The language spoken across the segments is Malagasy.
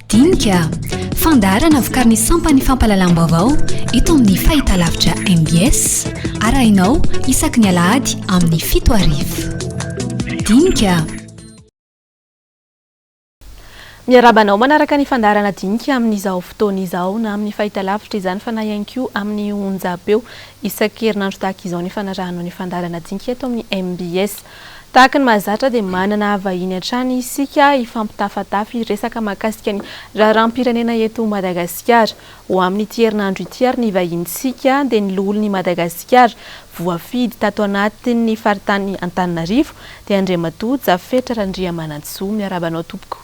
Dinika, fandarana vokariny sampany fampalalam-baovao eto amin'ny fahitalavitra MBS arahinao isaky ny Alahady amin'ny 7:00. Dinika. Miarabanao manaraka ny fandarana Dinika amin'izao fotoana izao na amin'ny fahitalavitra izany fa na ihany koa amin'ny onjam-peo isan-kerinandro tahaka izao ny fanarahanao ny fandarana Dinika eto amin'ny MBS. Tahaka ny mahazatra dia manana vahiny hatrany isika ifampitafatafy resaka mahakasika ny raharam-pirenena eto Madagasikara. Ho amin'ity herinandro ity ary ny vahintsika dia ny loholon'i Madagasikara voafidy tato anatin'ny faritany Antananarivo dia Andriamatoa Jafetra Randriamanantsoa. Miarabanao tompoko.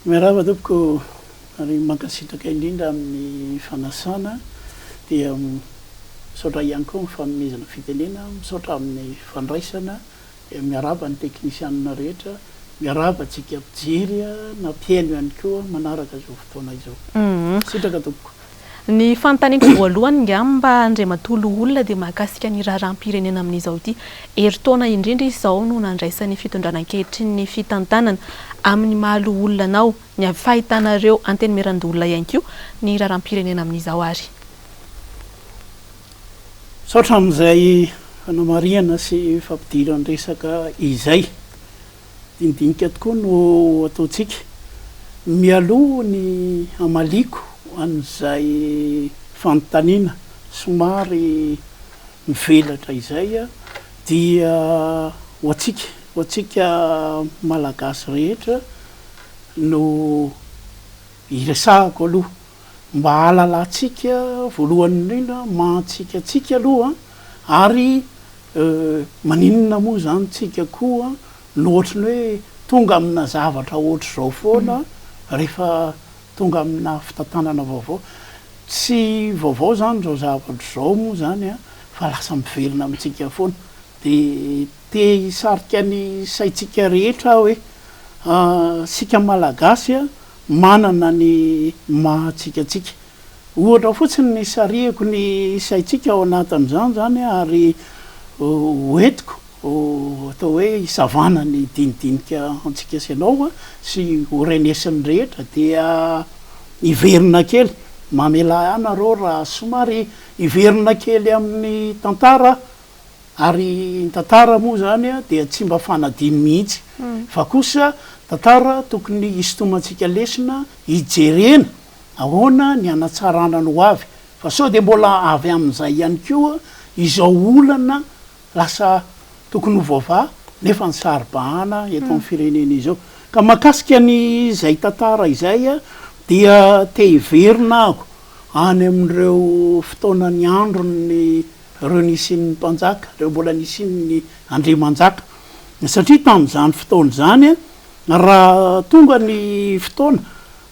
Miaraba tompoko, ary mankasitraka indrindra amin'ny fanasana dia misaotra ihany koa mifanomezana fitenena, misaotra amin'ny fandraisana, miaraba ny teknisianina rehetra, miaraba tsika mpijery na mpihaino ihany koa manaraka izao fotoana izao. Sitraka tompoko. Ny fanontaniako voalohany ngamba Andriamatoa olona dia mahakasika ny raharam-pirenena amin'izao ity herintaona indrindra izao no nandraisan'ny fitondran-ankehitriny ny fitantanana amin'ny mahaloholonanao ny fahitanareo anteny merandolona ihany koa ny raharam-pirenena amin'izao ary. Saotra amin'izay fanamariana sy fampidirany resaka izay dindinika tokoa no ataontsika mialoha ny amaliko an'izay fanontaniana somary mivelatra izay dia ho antsika malagasy rehetra no iresahako aloha mba halalantsika voalohany indrindra mantsikatsika aloha ary maninona moa zany tsika koa no ohatrany hoe tonga amina zavatra ohatr' zao foana rehefa tonga amina fitantanana vaovao. Tsy vaovao zany zao zavatra zao moa zany fa lasa mivelona amintsika foana de te hisarika ny saitsika rehetra hoe sika malagasy manana ny mahatsikatsika. Ohatra fotsiny ny sariako ny saitsika ao anatin'izany zany ary hoentiko atao hoe hisavana ny dinidinika antsika sy anao sy orenesin'ny rehetra dia iverina kely mamela anareo raha somary iverina kely amin'ny tantara ary tantara moa zany dia tsy mba fanadiny mihitsy fa kosa tantara tokony hisintomantsika lesina hijerena ahoana ny anatsarana no avy fa sao dia mbola avy amin'izay ihany koa izao olana lasa tokony ho vaovà nefa ny saribahana eto amin'ny firenena izao ka mahakasika ny zay tantara izay dia te hiverina ako any amin'ireo fotoana ny androny reo nisin'ny mpanjaka reo mbola nisin'ny Andriamanjaka satria tamin'izany fotoana zany raha tonga ny fotoana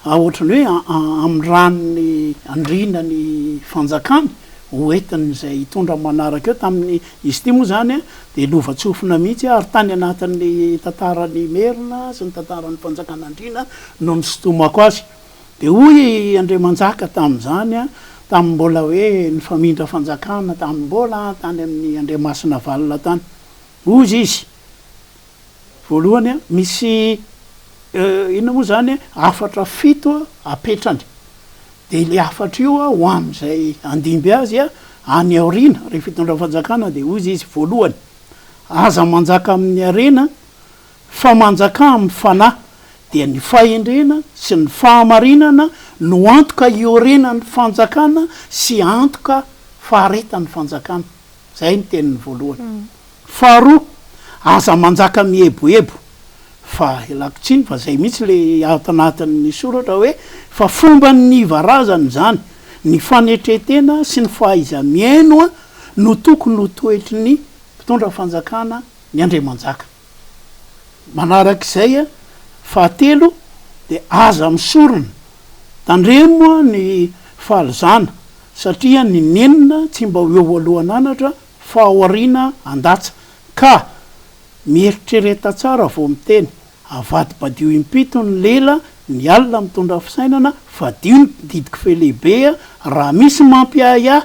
ohatrany hoe amin'ny ranony andrina ny fanjakany hoentiny izay hitondra manaraka eo tamin'ny izy ity moa zany dia lovatsofina mihitsy ary tany anatin'ny tantarany merina sy ny tantarany fanjakan'andrina no nisotomako azy dia hoy Andriamanjaka tamin'izany tamin'ny mbola hoe ny famindra fanjakana tamin'ny mbola tany amin'ny Andriamasina valina tany ozy izy voalohany misy inona moa zany afatra fito apetrany dia le afatra io ho amin'izay andimby azy any aoriana rehefa fitondra fanjakana dia ozy izy voalohany aza manjaka amin'ny arena fa manjaka amin'ny fanahy dia ny fahendrena sy ny fahamarinana no antoka iorenany fanjakana sy antoka faharetan'ny fanjakana. Zay ny tenin'ny voalohany. Faharoa aza manjaka mieboebo fa elako tsiny fa zay mihitsy le ato anatin'ny soratra hoe fa fomba ny varazany zany ny fanetretena sy ny fahaiza miaino no tokony ho toetry ny mpitondra fanjakana ny Andriamanjaka. Manarak'izay fahatelo dia aza misorona tandremo ny fahalozana satria ny nenina tsy mba ho eo alohan'anatra fa ao aoriana andatsa ka mieritrereta tsara vao miteny avadibadio impito ny lela ny alina mitondra fisainana vadio ny didiko felehibe raha misy mampiaya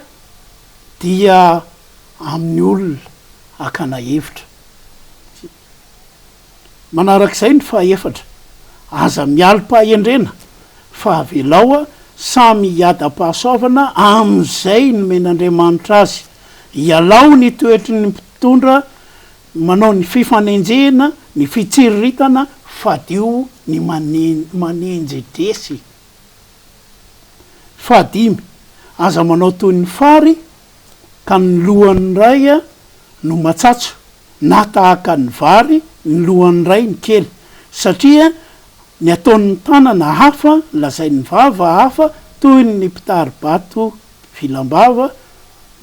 dia amin'ny olona akana hevitra. Manarak'izay ny fahaefatra aza mialim-pahendrena fa avelao a samy hiada-pahasoavana am'izay nomen'andriamanitra azy ialao ny toetry ny mpitondra manao ny fifanenjena ny fitsiriritana fadio ny manenjedresy fadimy aza manao toy ny fary ka ny lohan'ny ray a no matsatso na tahaka ny vary ny lohan'ny ray ny kely satria ny ataon'ny tanana hafa lazay ny vava hafa toy ny mpitary-bato filambava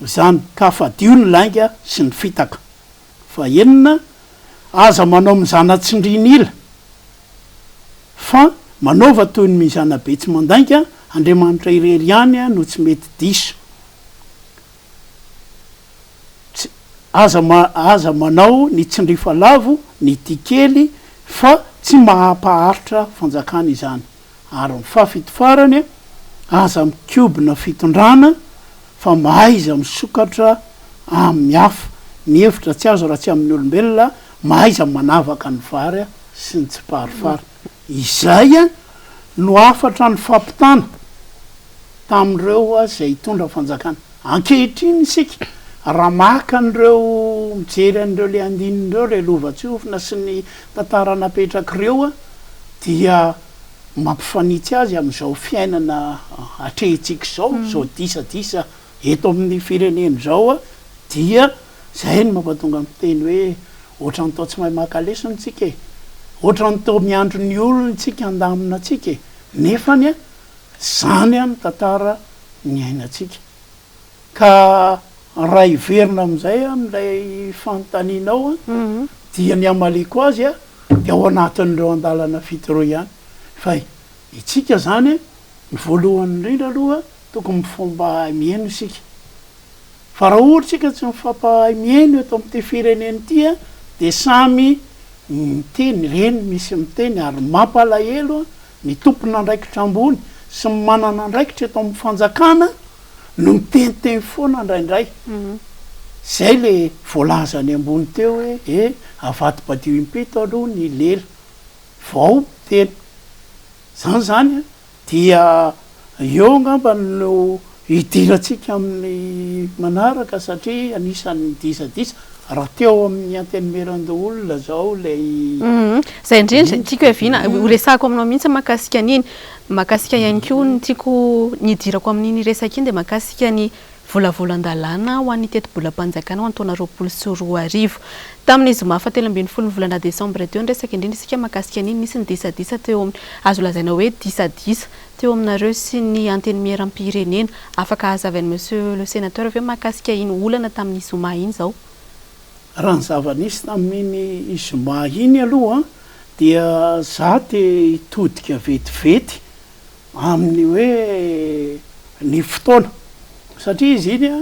zany ka fadio ny lainga sy ny fitaka fa enina aza manao mizana-tsindrinila fa manaova toy ny mizana be tsy mandainga andriamanitra irery ihany a no tsy mety diso aza manao ny tsindrifa lavo ny tikely fa tsy mahampaharitra fanjakana izany ary ny fafito farany aza mikobina fitondrana fa mahaiza misokatra amin'ny hafa ny hevitra tsy azo raha tsy amin'ny olombelona mahaiza manavaka ny vary sy ny tsy parifary izay a no afatra ny fampitana tamin'ireo a zay hitondra fanjakana ankehitriny isika raha maka an'ireo mijery an'ireo le andinin'ireo le lovatsiofina sy ny tantara napetrak'ireo a dia mampifanitsy azy am'izao fiainana atrehitsika zao disadisa eto amin'ny fireneny zao a dia zay ny mampatonga miteny hoe ohatrany tao tsy mahay makalesony tsika e ohatrany tao miandro ny olony tsika andamina tsika e nefany a zany a ny tantara ny ainatsika ka raha iverina am'izay am'ilay fanontanianao a dia ny amaliko azy a de ao anatin'ireo andalana fitoro ihany fa itsika zany ny voalohany indrindra aloha tokony mifomba miaino isika fa raha ohatra tsika tsy mifampahay miaino eto am'ty fireneny ty a de samy miteny reny misy miteny ary mampalahelo ny tompona andraikitra ambony sy manana andraikitra eto amin'ny fanjakana no miteniteny foana indraindray zay le voalazany ambony teo hoe avaty badio impito aloha ny lela vao teny zany dia eo ngamba no hidiratsika amin'ny manaraka satria anisan'ny disadisa raha teo amin'ny antenimerandro olona zao lay zay indrindra tiako evina horesako aminao mihitsy mahakasika an'iny mahakasika ihany koa ny tiako nidirako amin'iny resaka iny de mahakasika ny volavolan-dalàna ho an'ny teti-bolam-panjakana ho any taona 2024 tamin'ny zoma fahatelo ambin'ny folo ny volana desambra teo ny resaka indrindra isika mahakasika an'iny nisy ny disadisa teo amin'ny azo lazaina hoe disadisa teo aminareo sy ny antenimeram-pirenena afaka hazavany monsieur le sénateur aveo mahakasika iny olana tamin'ny zoma iny zao raha ny zava-nisy tamin'iny zoma iny aloha dia za te hitodika vetivety amin'ny hoe ny fotoana satria izy iny a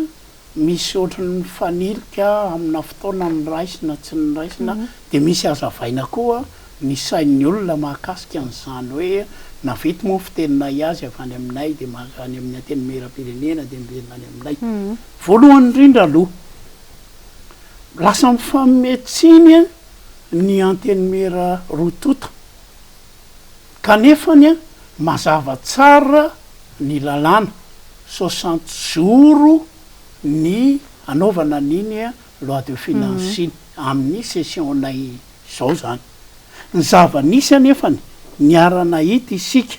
misy ohatrany fanilika amina fotoana ny raisina tsy ny raisina de misy azavaina koa ny sain'ny olona mahakasika an'izany hoe navety moa fitenina azy avy any aminay de any amin'ny antenimeram-pirenena de miverina any aminay voalohany indrindra aloha lasa mifametsiny a ny antenimera rotota kanefany a mazava tsara ny lalàna 60 zoro ny anaovana n'iny a loi de financiny amin'ny session-nay zao zany ny zava-nisy anefany niarana hita isika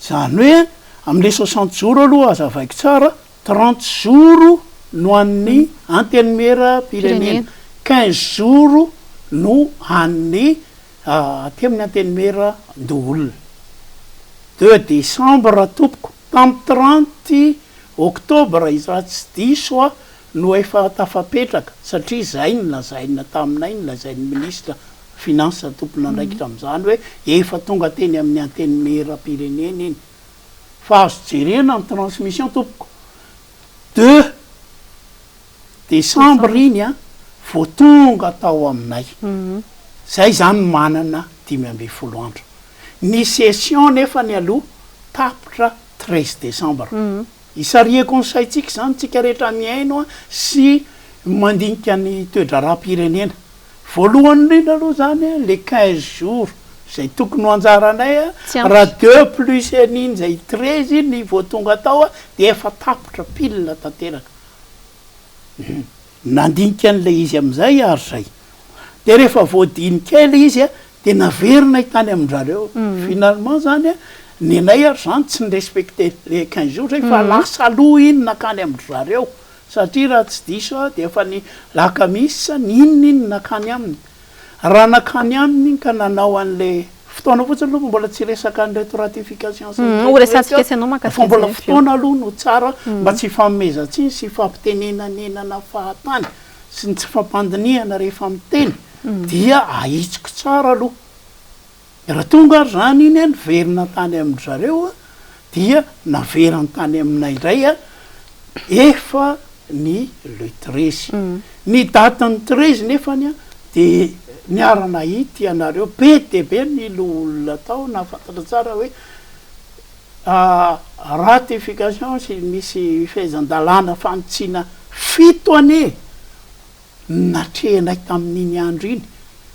zany hoe am'le 60 zoro aloha azavaiko tsara 30 zoro no an'ny antenimera pirenena 15 zoro no an'ny aty amin'ny antenimera ndoolona 2 décembre tompoko tamin'ny 30 octobre izy raha tsy diso a no efa tafapetraka satria zay ny lazaina taminay ny lazain'ny ministre finance tompona andraikitra am'izany hoe efa tonga teny amin'ny antenimera pirenena iny fa azo jerena amin'ny transmission tompoko 2 décembre iny a vo tonga tao aminay zay zany manana 15 andro ny session nefa ny aloha tapitra 13 décembre isariako ny saitsika zany tsika rehetra miaino a sy mandinika ny toedra raha-pirenena voalohany indrindra aloha zany le 15 jours zay tokony ho anjaranay raha 2 plus aniny zay 13 ny voatonga tao de efa tapotra pilina tanteraka nandinika an'le izy am'izay ary zay de rehefa voadinika le izy de naverina hitany amin-drareo finalement zany ny anay ary zany tsy ny respecte le 15 jours zay fa lasa aloha iny nakany amin-drareo satria raha tsy diso de efa ny lakamisa ny inoniny nakany aminy raha nakany aminy ka nanao an'le fotoana fotsiny aloha mbola tsy resaka an'reto ratification resantsika sy anao makasika mbola fotoana aloha no tsara mba tsy famezatsiny sy fampitenenanenana fahatany sy ny tsy fampandiniana rehefa miteny dia ahitsiko tsara aloha raha tonga ary zany iny verina tany amin-drareo dia naverany tany aminay indray efa ny le 13 ny datany 13 nefany de niarana ity ianareo be de be ny olona tao na fantatra tsara hoe ratification sy misy fahaizan-dalàna fanotsina 7 ane natrehanay tamin'iny andro iny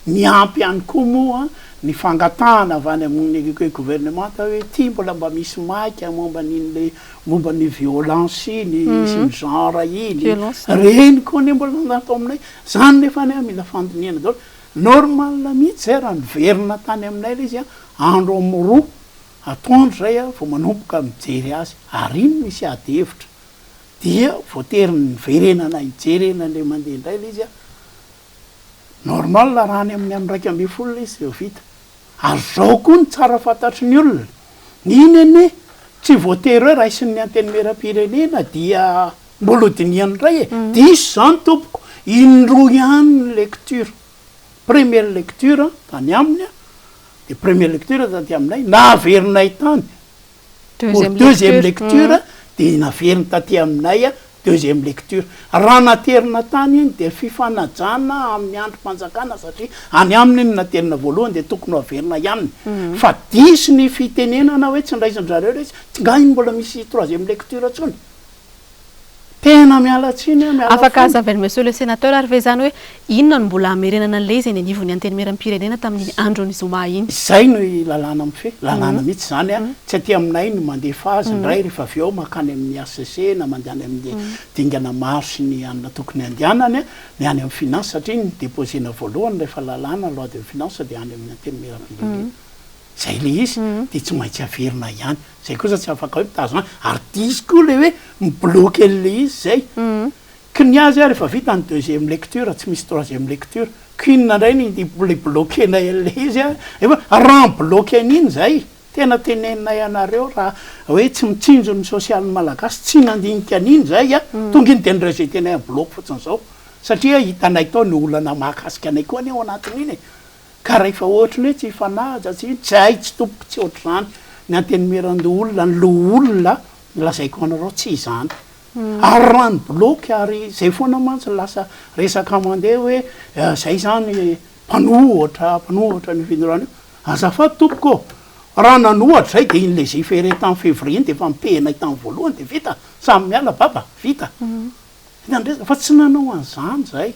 ny ampy ihany koa moa ny fangatahana avy any amin'ny gouvernement hoe ty mbola mba misy maika momba n'inyle momba ny violence iny sy ny genre iny reny koa ny mbola natao aminay zany nefa ny mila fandiniana daholo normal mihitsy zay raha niverina tany aminay le izy andro am'roa atoandro zay vao manomboka mijery azy ary iny misy ady hevitra dia voateriny verenana ijerena le mandeha indray le izy normal raha ny amin'ny am'raiky amby folo izy eo vita ary zao koa ny tsara fantatry ny olona iny ane tsy voatery hoe raha isin'ny antenimera-pirenena dia mbola diniany ray diso zany tompoko indroa ihany ny lecture première lecture tany aminy de première lecture taty aminay naverinay tany deuxième lecture de naveriny taty aminay deuxième lecture raha naterina tany iny de fifanajana amin'ny andro mpanjakana satria any aminy iny naterina voalohany de tokony averina ihany fa diso ny fitenenana hoe tsy ndraisin-drareo le tsy nga iny mbola misy troisième lecture tsony tena mialatsiny afaka azavany monsieur le sénateur ary ve zany hoe inona no mbola amerenana an'le izy ny anivony antenimera-pirenena tamin'ny androny zoma iny zay no lalàna am'y fe lalàna mihitsy zany tsy aty aminay no mandefa azy ndray rehefa avy eo makany amin'ny ACC na mandehany amin'ny dingana maro sy ny anina tokony andehanany ny any amin'ny finance satria ny déposena voalohany rehefa lalàna loi de finance de any amin'ny antenimera-pirenena zay le izy de tsy maintsy averina ihany zay kosa tsy afaka hoe mitazona ary diso koa le hoe mibloke le izy zay kny azy rehefa vita ny deuxième lecture tsy misy troisième lecture kinona ndray ny le blokenay le izy efa raha bloke an'iny zay tena teneninay anareo raha hoe tsy mitsinjo ny socialy malagasy tsy nandinika an'iny zay tonga iny de ny rejetenay bloke fotsiny zao satria hitanay tao ny olana mahakasika anay koa any ao anatin'iny ka rehefa ohatrany hoe tsy ifanaja tsy hay tsy tompoky tsy ohatry zany ny antenimerando olona ny lo olona lazaiko anareo tsy izany ary raha ny bloky ary zay foana mantsy lasa resaka mandeha hoe zay zany mpanohatra ny findorana io azafady tompoko raha nanohatra zay de iny légiféré tamy février iny de efa mipehinay tamy voalohany de vita samy miala baba vita hitandresa fa tsy nanao an'izany zay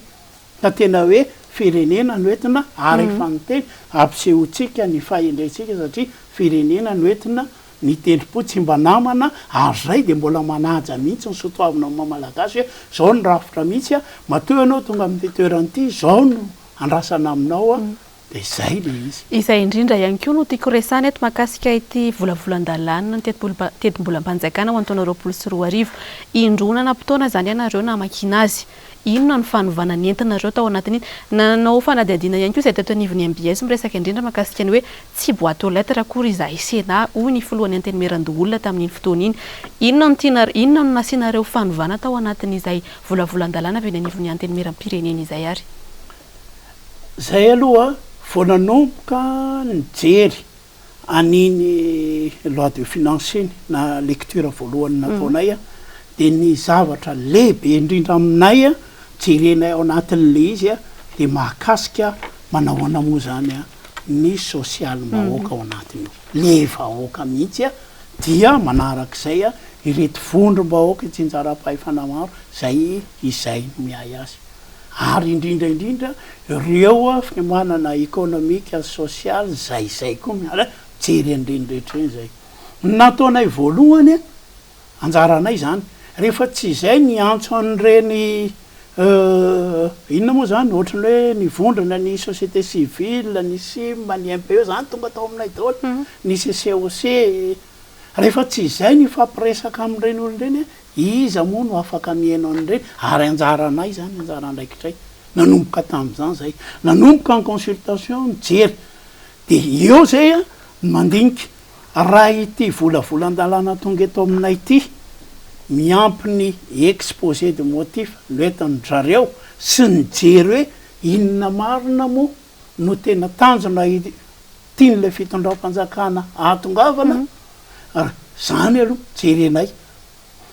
ka tena hoe firenena noentina ary efa nyteny ampisehotsika ny fahendrentsika satria firenena noentina ny tendrom-po tsy mba namana ary zay de mbola manaja mihitsy ny sotoavina mamalagasy hoe zao ny rafitra mihitsy mateo anao tonga amin'ny toeran'ity zao no andrasana aminao de zay le izy izay indrindra ihany koa no tiako resany eto mahakasika ity volavolan-dalàna ny tetim-bola mpanjakana ho antaona 24 indronana mpitaona zany ianareo na makina azy inona ny fanovana ny entinareo tao anatin'iny nanao fanadihadiana ihany koa zay teto anivony MBS miresaka indrindra mahakasika ny hoe tsy boîte aux lettres akory izay sena hoy ny filohan'ny antenimerando olona tamin'iny fotoana iny inona no nasianareo fanovana tao anatin'izay volavolan-dalàna avy ny anivony antenimeram-pirenena izay ary zay aloha vao nanomboka nijery aniny loi de finance iny na lecture voalohany nataonay de ny zavatra lehibe indrindra aminay jerenay ao anatin'le izy de mahakasika manahoana moa zany ny social mahoaka ao anatin'io le vahoaka mihitsy dia manarak'izay ireto vondro-bahoaka tsinjara-pahefana maro zay izay no miay azy ary indrindraindrindra ireo a fimanana économika sosialy zay koa miala jery an'irenyrehetra eny zay nataonay voalohany anjaranay zany rehefa tsy zay ny antso an'ireny inona moa zany ohatrany hoe ny vondrana ny société civile ny sim ny MPE zany tonga tao aminay daholo ny CCOC rehefa tsy zay ny fampiresaka amin'ireny olonireny iza moa no afaka mihaino an'ireny ary anjaranay zany anjara andraikitray nanomboka tam'izany zay nanomboka ny consultation mijery de eo zay a mandinika raha ity volavolan-dalàna tonga eto aminay ity miampy ny exposé de motif loetany zareo sy nijery hoe inona marina moa no tena tanjona tian'le fitondram-panjakana ahatongavana zany aloha jerenay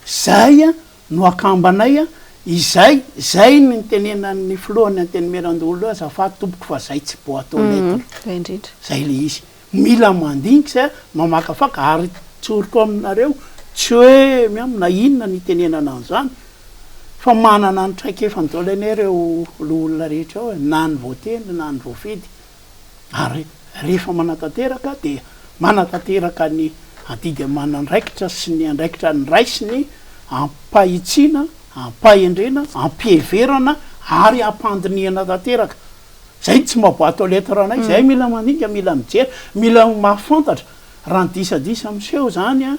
zay a no akambanay a zay ny tenenan'ny filohany antenymerandolo azafady tompoko fa zay tsy boato lettre zay le izy mila mandinika zay mamakafaka ary tsoriko aminareo tsy hoe miamina inona ny tenenana an'izany fa manana ny traikefa nydaolany reo loolona rehetra ao na ny voateny na ny voafidy ary rehefa manatanteraka de manatanteraka ny adidy amana andraikitra sy ny andraikitra ny raisiny ampahitsiana ampahendrena ampiheverana ary ampandiniana tanteraka zay tsy maboato letranay zay mila mandinika mila mijery mila mahafantatra raha ny disadisa miseho zany a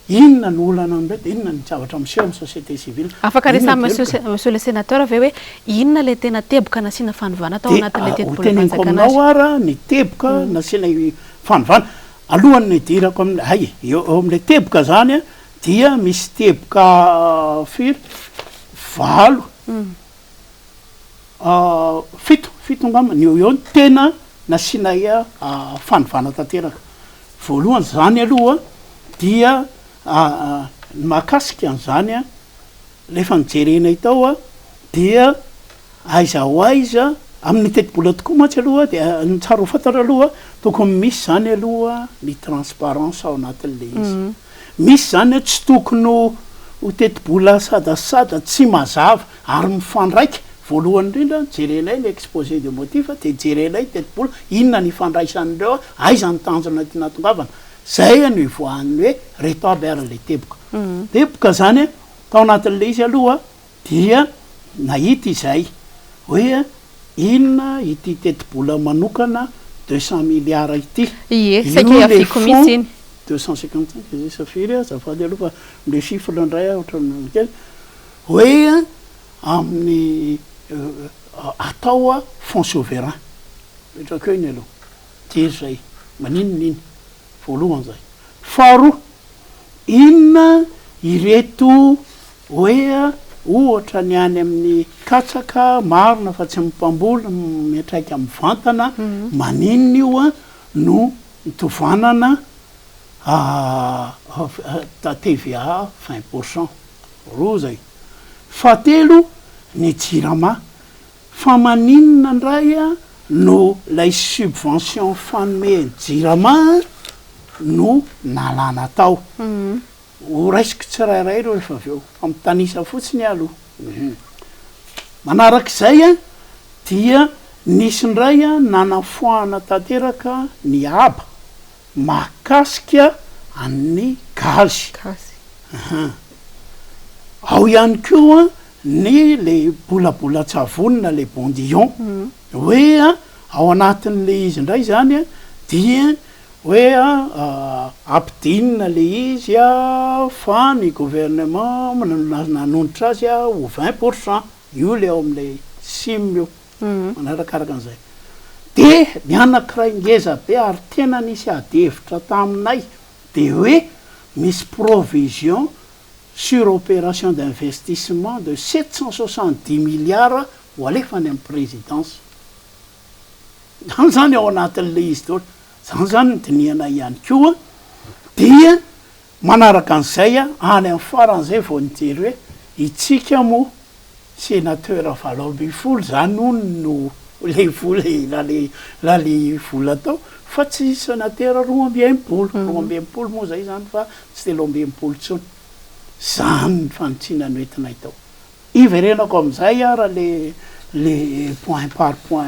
inona ny olana am'ray de inona ny zavatra miseho amin'ny société civile afaka resamy monsieur le sénateur ave hoe inona le tena teboka nasiana fanovana tao anatin'le tetim-polotenenao ara ny teboka nasiana fanovana alohany ny dirako amin'ny eo amin'le teboka zany a dia misy teboka firy valo fito ngamany eo ny tena nasianay fanovana tanteraka voalohany zany aloha dia mahakasika an'izany a rehefa nijerenay tao a dia aiza ho aiza amin'ny tetibola tokoa mantsy aloha de ny tsara ho fantatra aloha tokony misy zany aloha ny transparence ao anatin'le izy misy zany tsy tokony ho tetibola sadasada tsy mazava ary mifandraika voalohany indrindra jerenay ny exposé de motif de jerenay tetibola inona ny ifandraisan'ireo aiza ny tanjona tinatongavana zay no ivoahany hoe reto aby ary le teboka zany tao anatin'le izy aloha dia nahita izay hoe inona ity tetibola manokana 200 milliards ity sakeafiko mihitsy iny 255 zay safiry azafady aloha fa le chiffre ndray ohatranykely hoe amin'ny atao fonds souverain metraka eo iny aloha jery zay maninoniny voalohany zay faharoa inona ireto hoe ohatra ny any amin'ny katsaka marina fa tsy mimpamboly miatraiky amin'ny vantana maninona io a no mitovanana TVA 20% roa zay fatelo ny jirama fa maninona ndray a no lay subvention fanome jirama no nalana tao ho raisiky tsirairay reo rehefa aveo fa mitanisa fotsiny aloha manarak'izay a dia nisy ndray a nanafoahana tanteraka ny aba mahakasika amin'ny gazy ao ihany koa ny le bolabola-tsavonina le bondillon hoe ao anatin'le izy ndray zany a dia hoe ampidinina le izy fa ny gouvernement nanonitra azy ho 20% io le ao am'le sim io manarakaraka an'izay de ny anakiray ngeza be ary tena nisy adevitra taminay de hoe misy provision sur opération d'investissement de 770 milliards ho alefany amin'ny présidence zany zany ao anatin'le izy tory zany zany nydiniana ihany koa dia manaraka an'izay any amin'ny faran'izay vao nijery hoe itsika moa sénateur valambifolo zany no le vola lale vola tao fa tsy sénateur roa amby enimpolo moa zay zany fa tsy telo amby enimpolo tsony zany ny fanotsinany oentinay tao iverenako am'izay ara le le point par point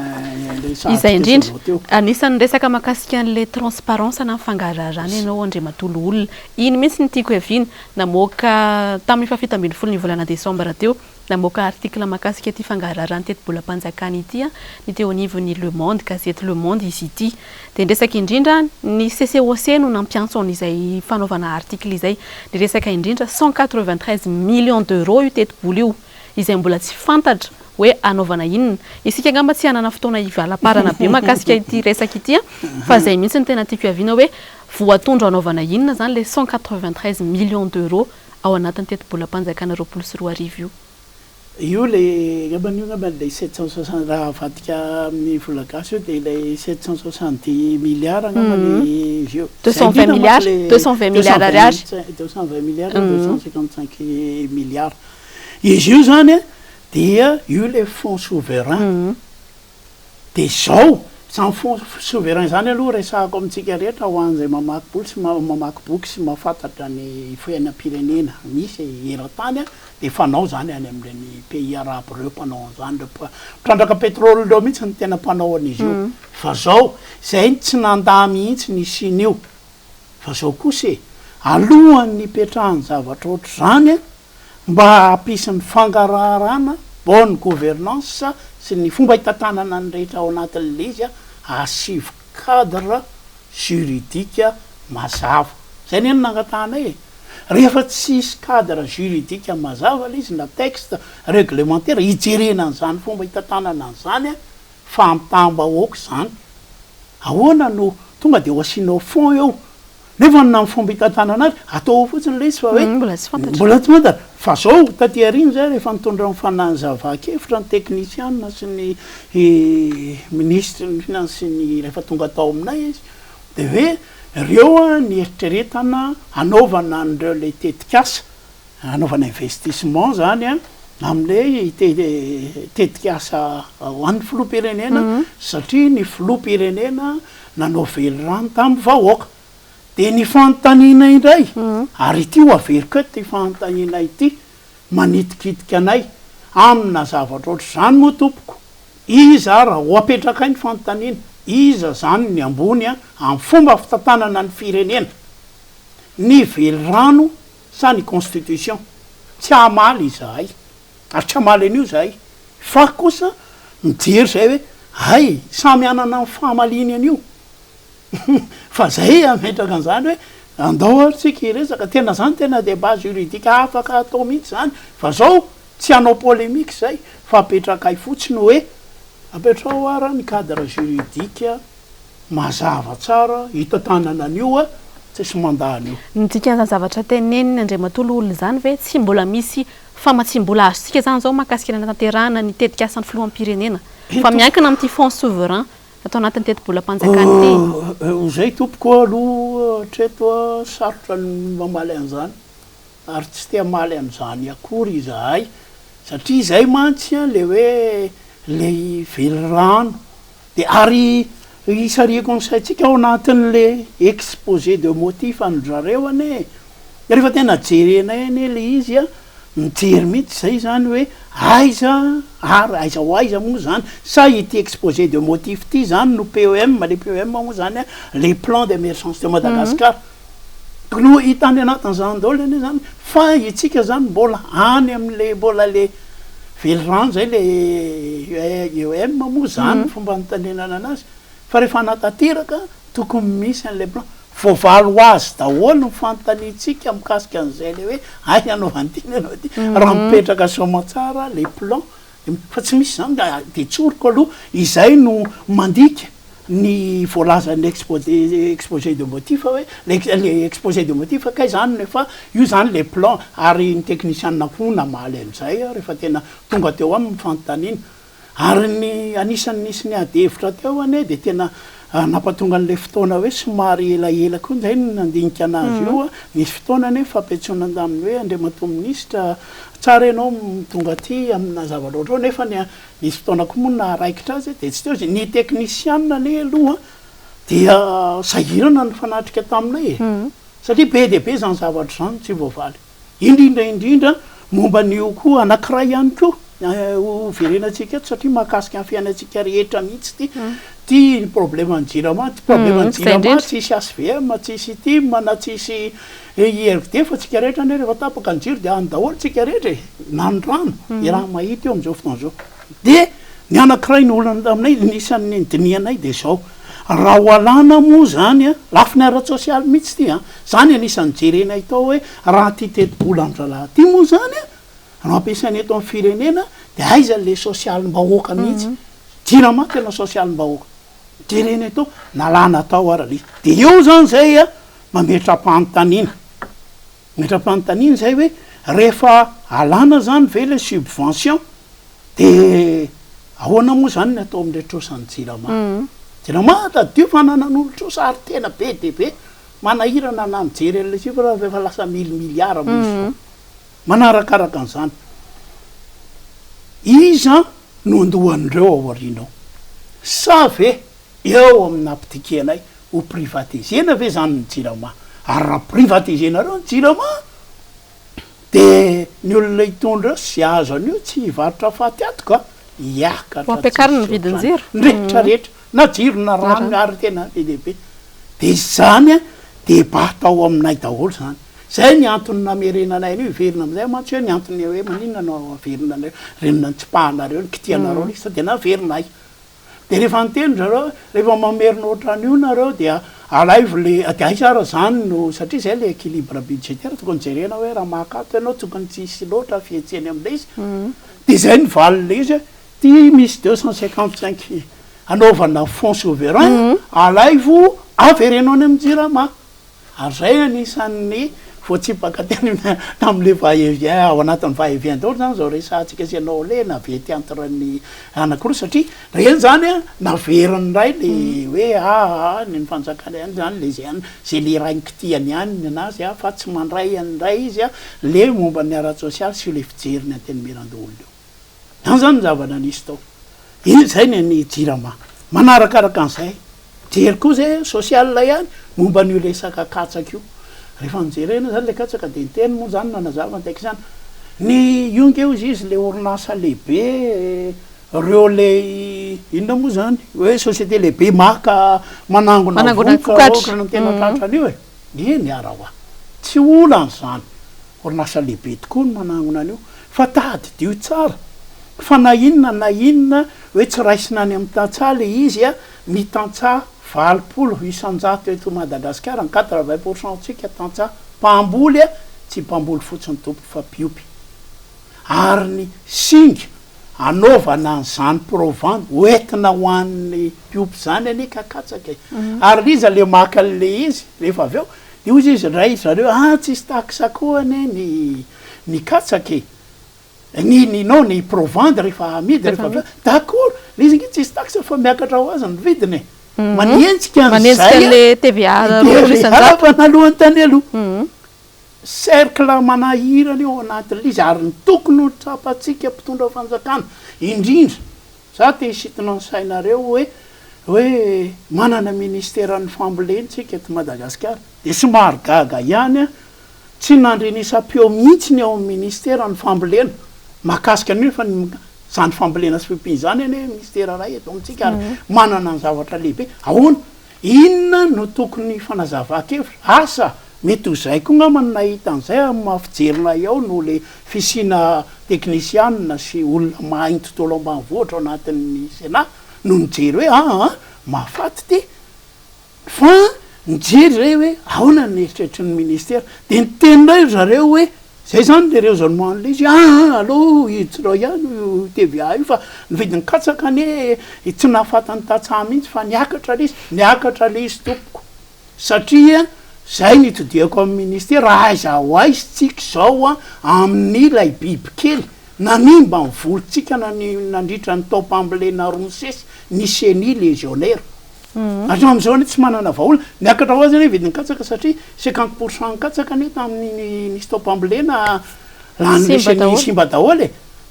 izay indrindra anisan'ny resaka mahakasika an'le transparence na mifangaraharaana ianao andre matolo olona iny mihitsy ny tiako eviana namoaka tamin'ny fafitambin'ny folo ny volana desambra teo namoaka article mahakasika ty fangaraharaany teto bolam-panjakana ity a ny teo anivon'ny Le Monde gazety Le Monde izy ity dia nresaka indrindra ny CCOC no nampiantso an'izay fanaovana article izay ny resaka indrindra 193 millions d'euros io teto bola io izay mbola tsy fantatra hoe anaovana inona isika angamba tsy hanana fotoana ivalaparana be mahakasika ity resaka ity fa zay mihitsy ny tena tiako aviana hoe voatondro anaovana inona zany le 193 millions d'euros ao anatin'ny teto bolam-panjakana 24 io le ngamba le 760 raha vadika amin'ny vola gasy io dia le 770 milliards angamba le io 220 milliards ariary 220 milliards 255 milliards izy io zany dia io le fonds souverain dia zao zany fonds souverain zany aloha resahako amintsika rehetra ho an'izay mamaky boky sy mamaky boky sy mahafantatra ny fiainam-pirenena misy eran-tany dia fanao zany any amin'ireny pays arabe reo mpanao an'izany mpirandraka pétrole reo mihitsy ny tena mpanao an'izy io fa zao zay tsy nandà mihitsy ny Chine io fa zao kosa alohan'ny ipetrahany zavatra ohatr' zany mba hampisy ny fangaraharaana bonne gouvernance sy ny fomba hitantanana ny rehetra ao anatin'le izy asivo cadre juridique mazava zay ny eny nangatanay rehefa tsisy cadre juridique mazava le izy na texte réglementaire hijerena an'izany fomba hitantanana an'izany fa mitambahoaka zany ahoana no tonga dia ho asianao fond eo nefa na ny fomba hitantanana azy atao fotsiny le izy fa hoe mbola tsy fantatra fa zao taty ariny zay rehefa mitondra fanazava-kevitra ny technicienne sy ny ministre ny finance ny rehefa tonga atao aminay izy dia hoe ireo ny eritreretana anaovana an'ireo le tetikasa anaovana investissement zany amin'le tetikasa ho an'ny filoha-pirenena satria ny filoha-pirenena nanao vely rano tamin'ny vahoaka dia ny fanontaniana indray ary ity ho averiko eto ty fanontaniana ity manitikitika anay amina zavatra ohatr' zany moa tompoko iza raha ho apetraka ny fanontaniana iza zany ny ambony amin'ny fomba fitantanana ny firenena ny vely rano sa ny constitution tsy hamaly izahay ary tsy hamaly an'io zahay fa kosa mijery zay hoe hay samy anana ny fahamaliny an'io fa zay ametraka an'izany hoe andao arytsika iresaka tena zany tena débat juridique afaka atao mihitsy zany fa zao tsy hanao polémique zay fa apetrakay fotsiny hoe apetrao ara ny cadre juridique mazava tsara hitantanana an'io tsy sy mandany io nitsika zany zavatra teneniny andray matolo olona zany ve tsy mbola misy famatsim-bola azontsika zany zao mahakasika ny tanterahana ny tetikasan'ny filohampirenena fa miankina amin'ity fonds souverain atao anatin'ny teto bolam-panjakana ty zay tompoko aloha treto sarotra ny mamaly an'izany ary tsy tea maly amin'izany akory izahay satria zay mantsy le hoe le vely rano dia ary isariako ny saintsika ao anatin'le exposé de motif an'zareo ane rehefa tena jerenay ane le izy mijery mihitsy zay zany hoe aiza ary aiza ho aiza moa zany sa ity exposé de motif ty zany no PEM le PEM moa zany les plans d'émergence de Madagascar no hitany anatin'izany daholo ane zany fa itsika zany mbola any amin'le mbola le vely rano zay le EM moa zany fomba nitanenana anazy fa rehefa anatateraka tokony misy an'le plan voavalo azy daholo ny fanontaniantsika mikasika an'izay le hoe ay anaovan'ity anao ty raha mipetraka soma tsara le plan fa tsy misy zany de tsoroko aloha izay no mandika ny voalazan'ny exposé de motif hoe le exposé de motif kay zany nefa io zany le plan ary ny technicienne ho namaly an'izay rehefa tena tonga teo amin'ny fanontaniana ary ny anisan'ny nisy ny adevitra teo ane de tena nampatonga an'le fotoana hoe somary elaela koa zay nandinika anazy io misy fotoana ane fampetsoana andaminy hoe andriamato ministra tsara ianao tonga aty amina zavatra ohatrao nefa nisy fotoana koa moa naraikitra azy de tsy teo zay ny technicienne ane aloha dia sahirana ny fanatrika taminay satria be de be zany zavatra zany tsy voavaly indrindra momba n'io koa anankiray ihany koa ho verenantsika eto satria mahakasika amin'ny fiainantsika rehetra mihitsy ty problème ny jirama ty problème ny jirama tsisy ASVM tsisy TIM na tsisy IRD fa tsika rehetra ne rehefa tapaka ny jiro de any daholo tsika rehetra nandrano raha mahita eo am'izao fotoana zao de ny anankiray ny olana aminay nisan'ny dinianay de zao raha ho alana moa zany lafiny ara-tsosialy mihitsy ty zany anisan'ny jerenay tao hoe raha ty teti-bola am'zalahy ty moa zany no ampiasainy eto amin'ny firenena de aiza le sosialim-bahoaka mihitsy jirama tena sosialim-bahoaka jerenay tao nalana tao arale de eo zany zay mametram-panontaniana metram-panontaniana zay hoe rehefa alana zany ve le subvention de ahoana moa zany ny atao am'le trosan'ny jirama jirama tadio fa nanan'olo trosa ary tena be de be manahirana na mijery an'le sifra raha efa lasa mililiara moa manarakaraka an'izany iza no andohan'ireo ao arinao sa ve eo amin'ny ampitikenay ho privatisena ve zany ny jirama ary raha privatisena-reo ny jirama de ny olona hitondra sy azo an'io tsy hivarotra fahatiatoka hiakatra ampiakariny ny vidiny jiro rehetrarehetra na jiro na rano ary tena be lehibe de zany de batao aminay daholo zany zay ny antony namerenanay anio iverina am'izay mantsy hoe ny antony hoe maninona no averinanareo renina ny tsipahanareo ny kitianareo lisa de naverinay de rehefa nyteny zareo rehefa mamerina ohatran'io nareo de alaivo le de ay tsara zany no satria zay le équilibre budgétaire tokony jerena hoe raha mahakato ianao tokony tsisy loatra fietseny am'le izy de zay ny valile izy ty misy 255 anaovana fonds souverain alaivo averenao any amin'ny jirama ary zay anisan'ny voatsipaka teny tam'le va-et-vient ao anatin'ny va-et-vient daholo zany zao resantsika sy anao le navety entre ny anankiroa satria reny zany naveriny ray le hoe ny fanjakana any zany le zay zay le rainkitiany any anazy fa tsy mandray an'ray izy le momba ny ara-tsosialy sy le fijeriny anteny miran-doolo io any zany zavana nisy tao iny zay ny jirama manarakaraka an'izay jery koa zay sosial ihany momba n'io lesaka katsaka io rehefa nijerena zany le katsaka de nyteny moa zany nanazava ntaika zany ny ionkeo izy le orinasa lehibe reo le inona moa zany hoe société lehibe maka manangona voka ny tena tratran'io ny arahoa tsy olany zany orinasa lehibe tokoa ny manangona an'io fa tady dio tsara fa na inona hoe tsy raisina any amin'ny tantsaha le izy mitantsaha 20 isanjato eto Madagasikara ny 80% tsika tantsaha mpamboly tsy mpamboly fotsiny tompo fa piopy ary ny singa anaovana an'izany provande hoentina ho an'ny piopy zany anika katsaka ary izy le maka le izy rehefa avy eo de ozy izy ray zareo tsisy taxa koa ane ny katsaka ninao ny provande rehefa amidy rehefa avy eo d'accord le izy ngy tsisy taxa fa miakatra ho azy ny vidiny manentsika le TVA nalohan'ny tany aloha cercle manahirana eo anatin'le izy ary ny tokony ho tsapatsika mpitondra fanjakana indrindra za te isitina ny sainareo hoe manana ministera ny fambolentsika eto Madagasikara de somary gaga ihany tsy nandrenisam-peo mihitsy ny ao amin'ny ministera ny fambolena mahakasika an'io fa zany fambolena sy fipiny zany ane ministera ray eto amitsika ary manana ny zavatra lehibe ahoana inona no tokony fanazava-kevitra asa mety ho zay koa ngamany nahita an'izay mahafijerina ao no le fisina teknisianina sy olona mahay tontolo ambanivohitra ao anatin'ny senat no nijery hoe mahafaty ty fa nijery zay hoe ahoana ny eritreritry ny ministera de nitenindray zareo hoe zay zany le reo zany manle izy aloha hiditra ihany TVA io fa nividiny katsaka ane tsy nahafatany tatsaha mihitsy fa niakatra le izy tompoko satria zay nitodiako amin'ny ministera aiza ho aizy tsika zao amin'ny lay biby kely nanimba ny volontsika nandritra ny taopambolena ronsesy ny seni légionnaire atao am'izao tsy manana vaolana niakatra ho azy ane vidiny katsaka satria 50% katsaka ane tamin'ny nisy taopambolena lany seni simba daholo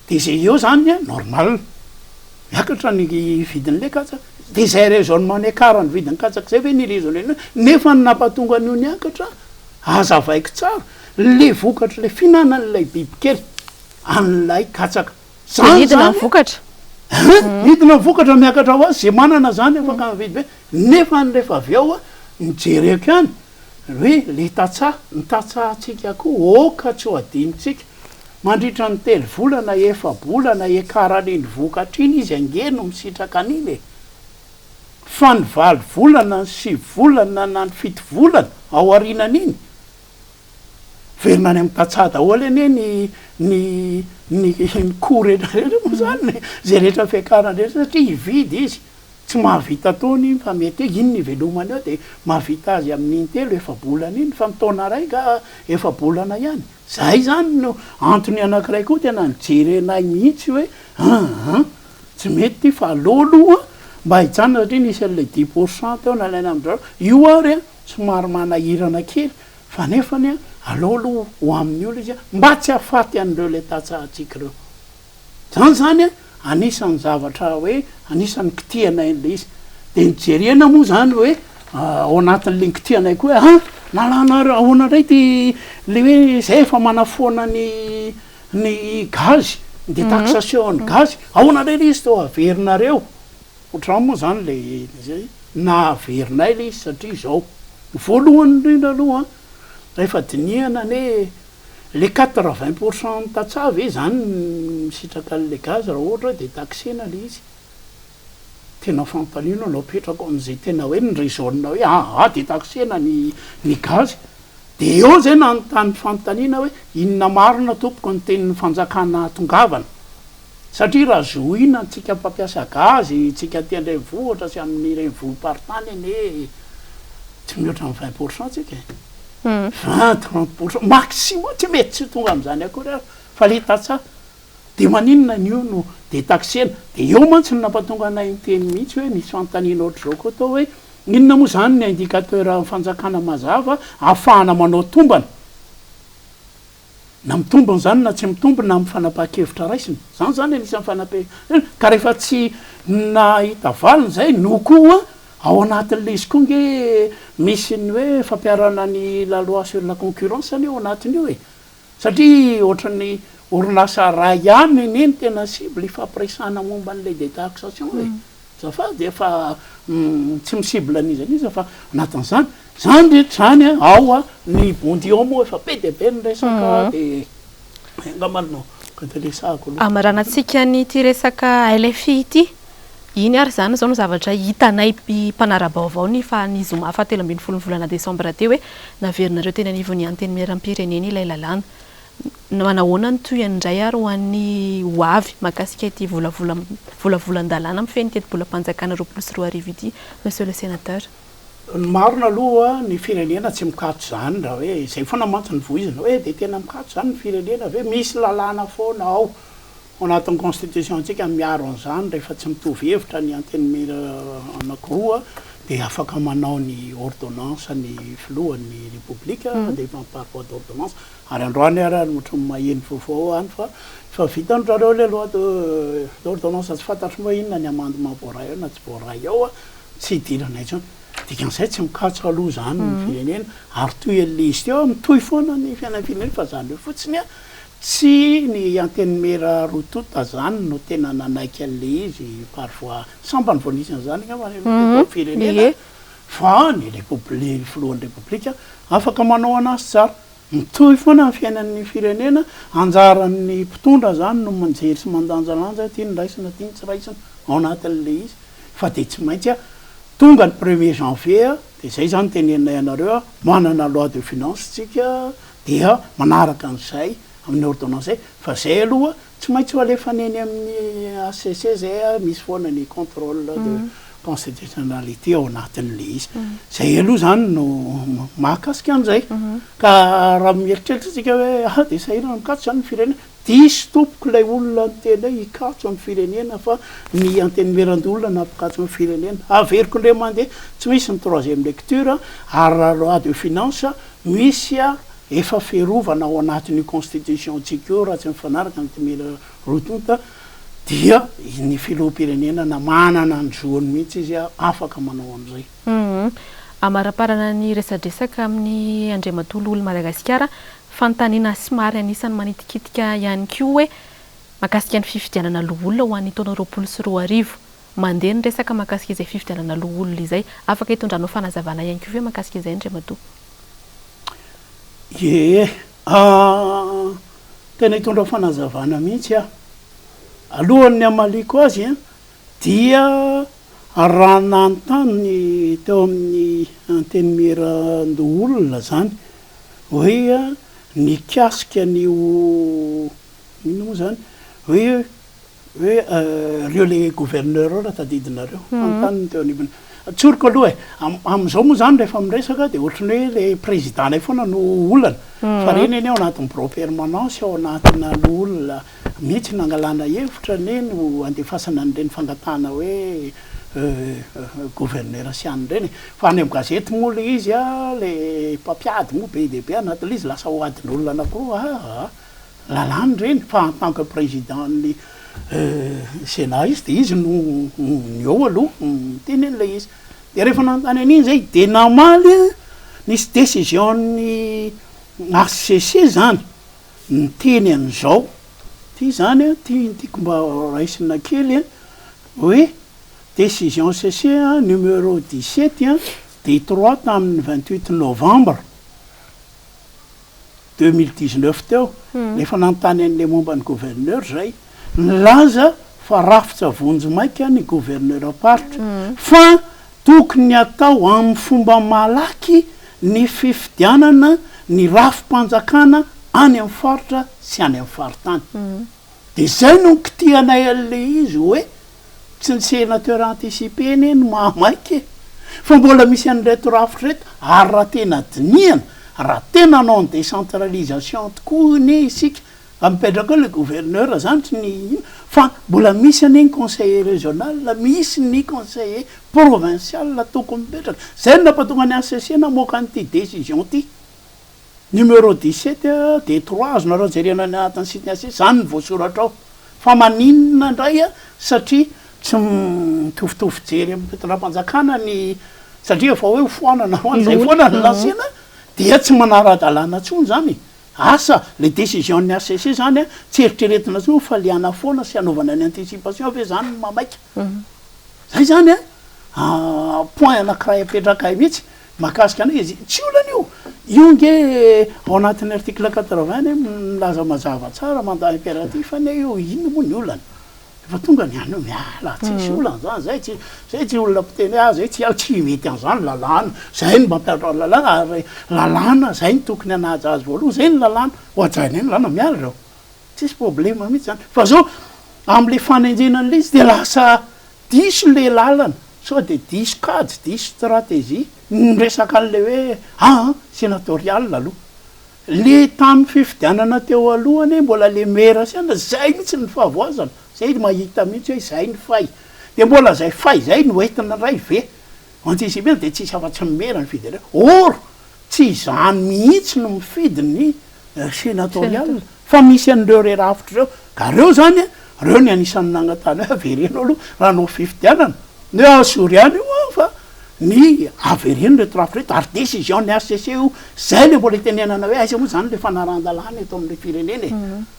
de zay eo zany normal miakatra ny vidin'le katsaka de zay raisonnement ekara ny vidiny katsaka zay ve ny raisonnement nefa ny nampatonga an'io niakatra azavaiko tsara le vokatra le finanan'lay biby kely an'lay katsaka Idina vokatra idina vokatra miakatra ho azy zay manana zany afaka mividy be nefa nyrehefa avy ao a nijereko ihany hoe le ny tatsahantsika koa oka tsy ho adinitsika mandritra ny telo volana efa-bolana ekarany vokatra iny izy angeno misitraka an'iny fa ny 8 volana ny 5 volana na ny 7 volana ao arinan'iny verina any amin'ny tatsaha daholo eny ny korena rehetra moa zany zay rehetra fiakarana rehetra satria hividy izy tsy mahavita taony fa mety hoe iny ny velomany eo de mahavita azy amin'iny telo efa-bolana iny fa mitaona raika efa-bolana ihany zay zany no antony anankiray koa tena nijerenay mihitsy hoe tsy mety fa aloaloha mba hijanona satria nisy an'le 10% teo nalaina amin'izao io ary somary manahirana kely fa nefany aloaloha ho amin'ny olo izy mba tsy hahafaty an'ireo le tatsahantsika ireo zany anisan'ny zavatra hoe anisan'ny kitianay n'le izy de nijerena moa zany hoe ao anatin'le kitianay koa hoe nalana ahoana ray ty le hoe zay efa manafoana ny gazy de taxation ny gazy ahoana ray le izy tao averinareo ohatrany moa zany le zay na averinay le izy satria zao voalohany indrindra aloha rehefa dinihana ne le 80% ny tatsave zany misitraka an'le gazy raha ohatra de taxena le izy tena fantanina anao petraka am'izay tena hoe ny raisonna hoe de taxena ny gazy de eo zay nanontany fantaniana hoe inona marina tompoko ny tenin'ny fanjakana tongavana satria raha zoina tsika mpampiasa gazy tsika tiandray vohatra sy amin'ireny volim-paritany ene tsy mihoatra ny 20% tsika 20-30% maximum tsy mety tsy tonga am'izany akory fa le tatsa de maninona n'io no de taxena de eo mantsy ny nampatonga anay nyteny mihitsy hoe misy fantaniana ohatr'izao koa atao hoe inona moa zany ny indicateur fanjakana mazava ahafahana manao tombana na mitombony zany na tsy mitombony na mifanapaha-kevitra raisiny zany zany anisan'ny ka rehefa tsy nahita valiny zay no koa ao anatin'le izy koa nge misy ny hoe fampiarana ny la loi sur la concurrence any ao anatiny io satria ohatran'ny orinasa ray ihany neny tena cible ifampiresana momba an'le détaxation zafady efa tsy misible an'izy fa anatin'izany zany rehetra zany ao ny bondion moa efa be de be ny resaka de angamanao kadelesako amaranantsika ny ty resaka LFI ity iny ary zany zao no zavatra hitanay mpanara-baovao ny fa nizoma fahatelo ambin'ny folo volana desambra teo hoe naverinareo teny anivony anteny miaram-pirenena ilay lalàna manahoana ny toyandray ary ho an'ny hoavy makasika ity volavolan-dalàna amin'ny feny teti-bolam-panjakana 24 ity monsieur le sénateur ny marina aloha ny firenena tsy mikatso zany raha hoe zay foana mantsy ny voizina hoe de tena mikatso zany ny firenena hoe misy lalàna foana ao anatin'ny constitution antsika miaro an'izany rehefa tsy mitovy hevitra ny anteny anakiroa de afaka manao ny ordonnance ny filohan'ny république de par voie d'ordonnance ary androany ary ohatra maheny vaovao any fa vitandrareo le loi d'ordonnance tsy fantatry moa inona ny amendement voaray ao na tsy voaray ao tsy idiranay tsony dikan'izay tsy mikatso aloha zany ny firenena ary toy an'le izy teo mitohy foana ny fiainan'ny firenena fa zany hoe fotsiny tsy ny anteny mera rotota zany no tena nanaiky an'le izy par voie sambany voanisana zany firenena fa ny filohan'ny république afaka manao anazy tsara mitohy foana ny fiainan'ny firenena anjaran'ny mpitondra zany no manjery sy mandanjalanja ty ny raisina ty ny tsy raisina ao anatin'le izy fa de tsy maintsy tonga ny 1er janvier de zay zany tenenay anareo manana loi de finance tsika dia manaraka an'izay amin'ny ordonnance zay fa zay aloha tsy maintsy ho alefany eny amin'ny ACC zay misy foana ny contrôle de constitutionnalité ao anatin'le izy zay aloha zany no mahakasika an'izay ka raha mieritreritra tsika hoe de sahirana mikatso zany ny firenena diso tompoko ilay olona ny teny hoe hikatso amin'ny firenena fa ny antenymerandolona nampikatso amin'ny firenena averiko indray mandeha tsy misy ny 3e lecture ary raha loi de finance misy efa ferovana ao anatin'ny constitution tsika io raha tsy mifanaraka ny temera rotonta dia ny filoham-pirenena na manana ny zoany mihitsy izy afaka manao an'izay amaraparana ny resadresaka amin'ny andriamatolo olo Madagasikara fantaniana somary anisan'ny manitikitika ihany koa hoe mahakasika ny fifidianana loholona ho an'ny taona 2024 mandeha ny resaka mahakasika izay fifidianana loholona izay afaka hitondranao fanazavana ihany koa ve mahakasika izay Andriamatoa? Tena hitondra fanazavana mihitsy alohan'ny amaliko azy dia raha nanontany teo amin'ny anteny mirandoolona zany hoe nikasika nio ino moa zany hoe reo le gouverneur raha tadidinareo anontanyny teo anivony tsoriko aloha am'izao moa zany rehefa miresaka de ohatrany hoe le président nay foana no olana fa reny eny ao anatin'ny bureau permanence ao anatina loolona mihitsy nangalana hevitra ne no andefasana an'ireny fangatana hoe gouverneur asiany reny fa any amy gazety moa le izy le mpampiady moa be dehibe anaty le izy lasa ho adin'olona anakiro lalany reny fa en tant que président ny sénat izy de izy no ny eo aloha teny en'le izy de rehefa nanontany an'iny zay de namaly nisy décision-ny HCC zany ny teny an'izao ty zany tiako mba raisina kely hoe décision CC numéro 17 de 3 tamin'ny 28 novembre 2019 teo nefa nanontany an'le momba ny gouverneur zay nilaza fa rafitra vonjy maika ny gouverneur aparitra fa tokony atao amin'ny fomba malaky ny fifidianana ny rafim-panjakana any amin'ny faritra sy any amin'ny faritany de zay no kitianay an'le izy hoe tsy ny sénateur anticipé ny mahamaiky fa mbola misy an'reto rafitra reto ary raha tena diniana raha tena anao ny décentralisation tokoa ny isika mipetraka le gouverneur zany tsy ny fa mbola misy an'iny conseiller régional misy ny conseiller provincial tokony mipetraka zay nampatonga ny ACC namoaka an'ity décision ty numéro 17 de 3 azonareo jerena ny anatin'ny site ny ACC zany ny voasoratra ao fa maninona indray satria tsy mitovitovy jery amin'ny fitondram-panjakana ny satria efa hoe hofoanana hoan'izay foana ny lansena dia tsy manara-dalàna tsony zany asa le décision ny ACC zany tsy eritreretina tsony faliana foana sy anaovana ny anticipation ve zany ny mamaika zay zany point anakiray apetraka mihitsy mahakasika ana izy tsy olana io nge ao anatin'ny article 80 milaza mazava tsara mandat impératif ane io ino moa ny olana efa tonga ny any miala tsisy olana zany zay tsy olona mpiteny zay tsy mety an'izany lalàna zay ny mampiatra lalàna ary lalàna zay ny tokony anaja azy voaloha zay ny lalàna ohajainy eny lana miala reo tsisy problema mihitsy zany fa zao am'le fanenjenan'le izy de lasa diso le lalana so de diso kajy diso stratégie nyresaka an'le hoe sénatorial aloha le tamin'ny fifidianana teo alohany mbola le mera siana zay mihitsy ny fahavoazana zay mahita mihitsy hoe zay ny fay de mbola zay fay zay no entina ray ve anticipé de tsisy afa-tsy mimera ny fidy or tsy zany mihitsy no mifidy ny sénatorial fa misy an'ireo rerafitra reo ka reo zany reo ny anisan'ny nangatany hoe avereno aloha raha nao fifidianana ny asoriany io fa ny avereno reto rafitra reto ary décision ny ACC io zay le mbola itenenana hoe aiza moa zany le fanaran-dalàna eto amin'le firenena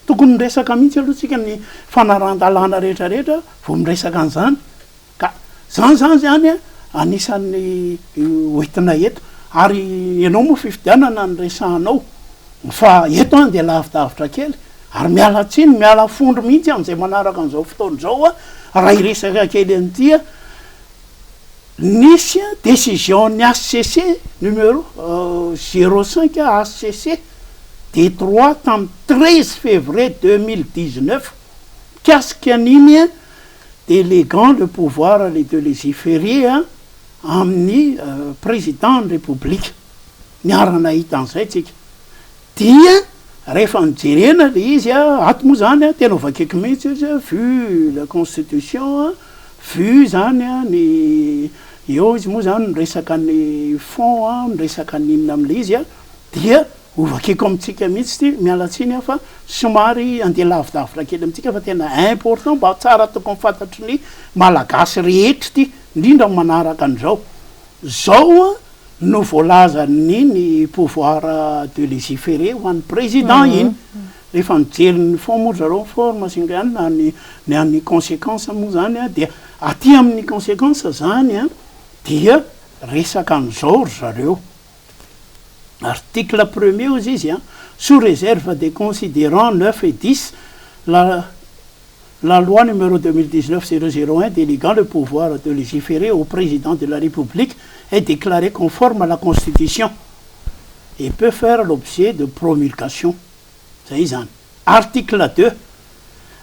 tokony miresaka mihitsy aloha tsika ny fanaran-dalàna rehetrarehetra vo miresaka an'izany ka zany zany anisan'ny oentina eto ary ianao moa fifidianana ny resahanao fa eto de lavidavitra kely ary miala tsiny miala fondro mihitsy am'izay manaraka an'izao fotoan'izao raha iresaka kely an'ity nisy décision ny HCC numéro 05 HCC de 3 tamin'ny 13 février 2019 kasika an'iny déléguant le pouvoir de légiférer amin'ny président de république niarana hita an'izay tsika dia rehefa mijerena le izy ato moa zany tena ovakaiky mihitsy izy vu la constitution vu zany ny eo izy moa zany miresaka ny fond miresaka ninona am'le izy dia ovakeko amitsika mihitsy ty mialatsiny fa somary andeha lavidavitra kely amitsika fa tena important mba tsara tokony fantatry ny malagasy rehetra ty indrindra manaraka an'izao zao no voalaza ny pouvoir de légiférer ho an'ny président iny rehefa mijeryny fo moa zareo formasinga any na ny an'ny conséquence moa zany a dia aty amin'ny conséquence zany a dia resaka an'izao ry zareo article 1er ozy izy a sous réserve des considérants 9 et 10 la loi numéro 2019-001 déléguant le pouvoir de légiférer au président de la République est déclarée conforme à la Constitution et peut faire l'objet de promulgation. Article 2.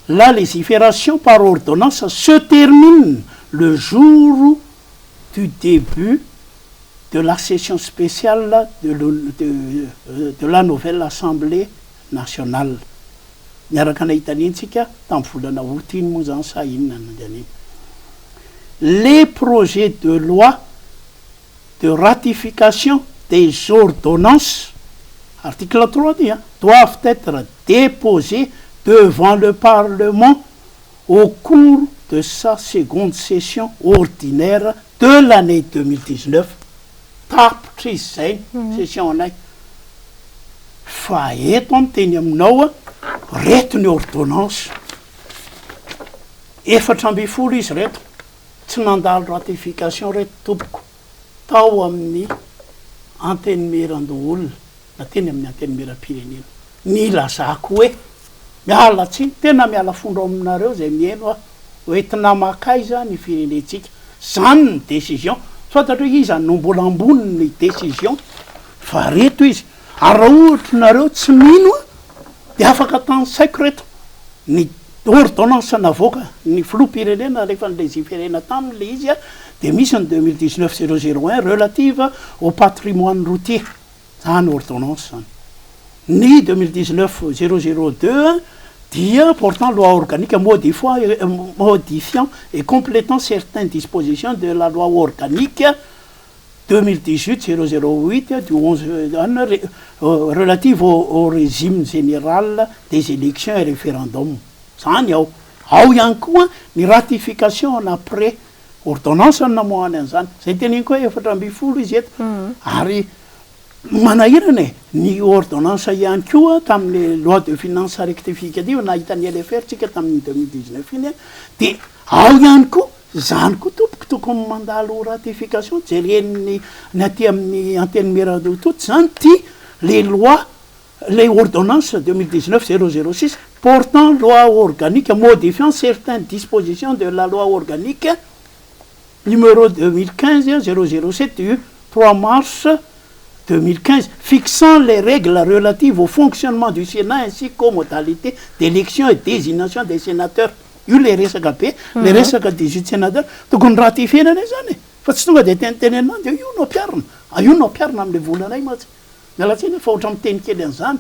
La légifération par ordonnance se termine le jour du début de la session spéciale de la nouvelle Assemblée nationale. Les projets de loi de ratification des ordonnances, article 3 dit, doivent être déposés devant le Parlement au cours de sa seconde session ordinaire de l'année 2019. Session fa eto ny teny aminao a reto ny ordonnance 4 izy reto tsy nandalo ratification reto tompoko tao amin'ny antenimieran-doolona na teny amin'ny antenimieram-pirenena ny lazako hoe miala tsy tena miala fondro aminareo zay mieno a oentina makaiza ny firenetsika zany ny décision fantatra hoe izy no mbola ambony ny décision fa reto izy ary raha ohatra nareo tsy mino a de afaka tany saiko reto ny ordonnance navoaka ny filoha-pirenena rehefa ny légiférena taminy izy a de misy ny 2019-001 relative au patrimoine routier zany ordonnance zany ny 2019-002 dia portant loi organique modifiant et complétant certaines dispositions de la loi organique 2018-008 du 11 relative au régime général des élections et référendums. Zany ao ihany koa ny ratification après ordonnance namohany an'izany zay teniny koa 4 izy eto ary manahirana ny ordonnance ihany koa tamin'ny loi de finance rectificative nahitany LFR tsika tamin'ny 2019 iny de ao ihany koa zany koa tompoko tokony mandalo ratification jereniny ny aty amin'ny antenimieran-dototo zany ty les ordonnances 2019-006 portant loi organique modifiant certaines dispositions de la loi organique numéro 2015-007 du 3 mars 2015 fixant les règles relatives au fonctionnement du Sénat ainsi qu'aux modalités d'élection et désignation des sénateurs. Io le resaka be le resaka 18 sénateurs tokony ratifiena ne zany fa tsy tonga de tentenenandy io no piarina am'le volanay matsy mialatsiny fa ohatra miteny kely an'izany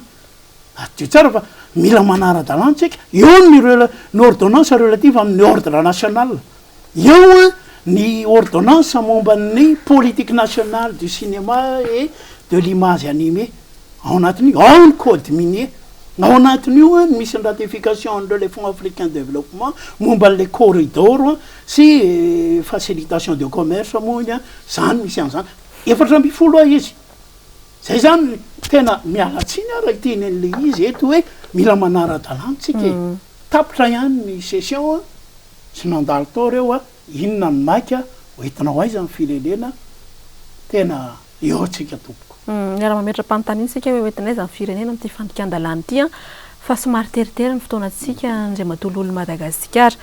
adio tsara fa mila manara-dalàna tsika eo ny ordonnance relative amin'ny ordre national eo ny ordonnance momba ny politique nationale du cinéma et de l'image animée ao anatin'io ao ny code minier ao anatin'io misy ny ratification le fonds africain de développement momba le corridor sy facilitation de commerce moa zany misy an'izany 4 izy zay zany tena mialatsiny ara teny an'le izy eto hoe mila manara-dalàna tsika tapitra ihany ny session tsy nandalo tao reo inona ny maika hoentinao aiza ny firenena tena eo tsika tompoko miara mametra-panontaniana sika hoe hoentina aiza ny firenena am'ty fandikan-dalàna ity fa somary teritery ny fotoanatsika ndray matololo Madagasikara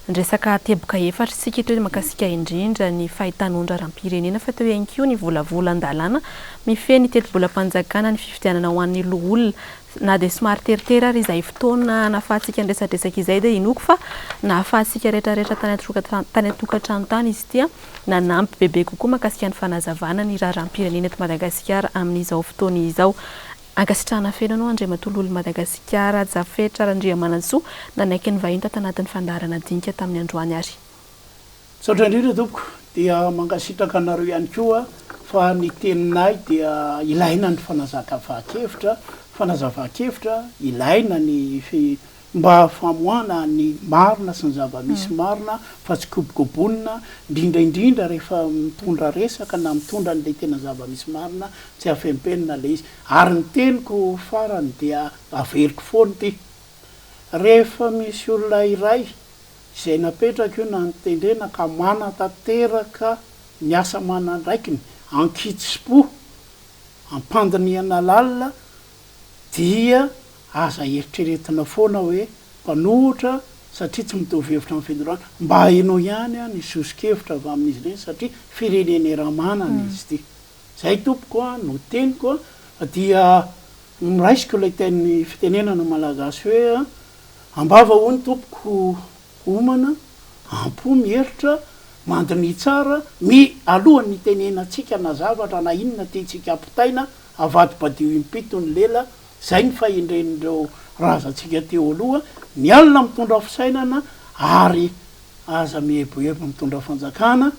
ndresaka teboka efatra sika eto hoe makasika indrindra ny fahitanondra rahampirenena fa teo ihany koa ny volavolan-dalàna mifeny telo-bolam-panjakana ny fifidianana ho an'ny loholona na de somary teritery ary izay fotoana nahafahantsika ndresadresaka izay de inoko fa nahafahantsika rehetrarehetra tany atokantrano tany izy ity nanampy bebe kokoa makasika ny fanazavana ny rahampirenena eto Madagasikara amin'izao fotoana izao ankasitrahana fenanao andray matololo Madagasikara jafetra Randriamanantsoa nanaiky ny vahiny tato anatin'ny fandarana dinika tamin'ny androany ary saotra indrindra tompoko dia mankasitraka anareo ihany koa fa ny teninay dia ilaina ny fanazava-kevitra ilaina ny mba famoana ny marina sy ny zava-misy marina fa tsy kobokobonina indrindraindrindra rehefa mitondra resaka na mitondra n'le tena zava-misy marina tsy afempenina le izy ary ny teniko farany dia averiko foana ty rehefa misy olona iray izay napetraka io na nytendrena ka manatanteraka ny asa manandraikiny ankitsim-po ampandiniana lalina dia aza eritreretina foana hoe mpanohitra satria tsy mitovy hevitra amin'ny fedorana mba hainao ihany a ny zosikevitra avy amin'izy ireny satria fireneny ramanana izy ty zay tompoko a no teniko a dia miraisiko ilay teny fitenenana malagasy hoe a ambava ho ny tompoko omana ampo mieritra mandini tsara alohan'ny tenenantsika na zavatra na inona tiantsika ampitaina avadibadio impito ny lela zay ny fahendren'ireo razantsika teo aloha ny alina mitondra fisainana ary aza mihebohebo mitondra fanjakana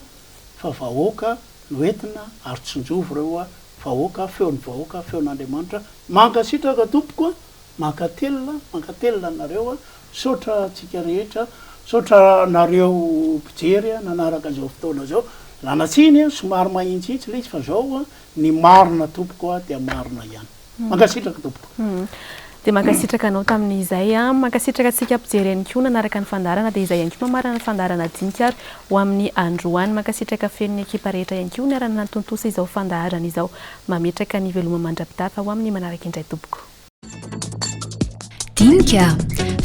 fa vahoaka no entina ary tsonjovy reo a vahoaka feon'ny vahoaka feon'andriamanitra mankasitraka tompokoa mankatelina nareo a sotra atsika rehetra sotra nareo mpijery a nanaraka zao fotoana zao lanatsiny a somary mahitsitsy le izy fa zao a ny marina tompoko a dia marina ihany mankasitraka tompoko dia mankasitraka anao tamin'izay a mankasitraka atsika mpijery ihany koa nanaraka ny fandarana dia izay ihany koa mamarana ny fandarana dinika ary ho amin'ny androany mankasitraka fen'ny ekipa rehetra ihany koa niarana nantontosa izao fandarana izao mametraka ny veloma mandrapitafa ho amin'ny manaraka indray tompoko dinika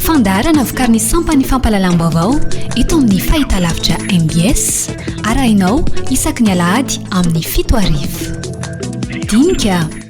fandarana vokariny sampany fampalalam-baovao ito amin'ny fahitalavitra mbs arahinao isaky ny alahady amin'ny 7 arivo dinika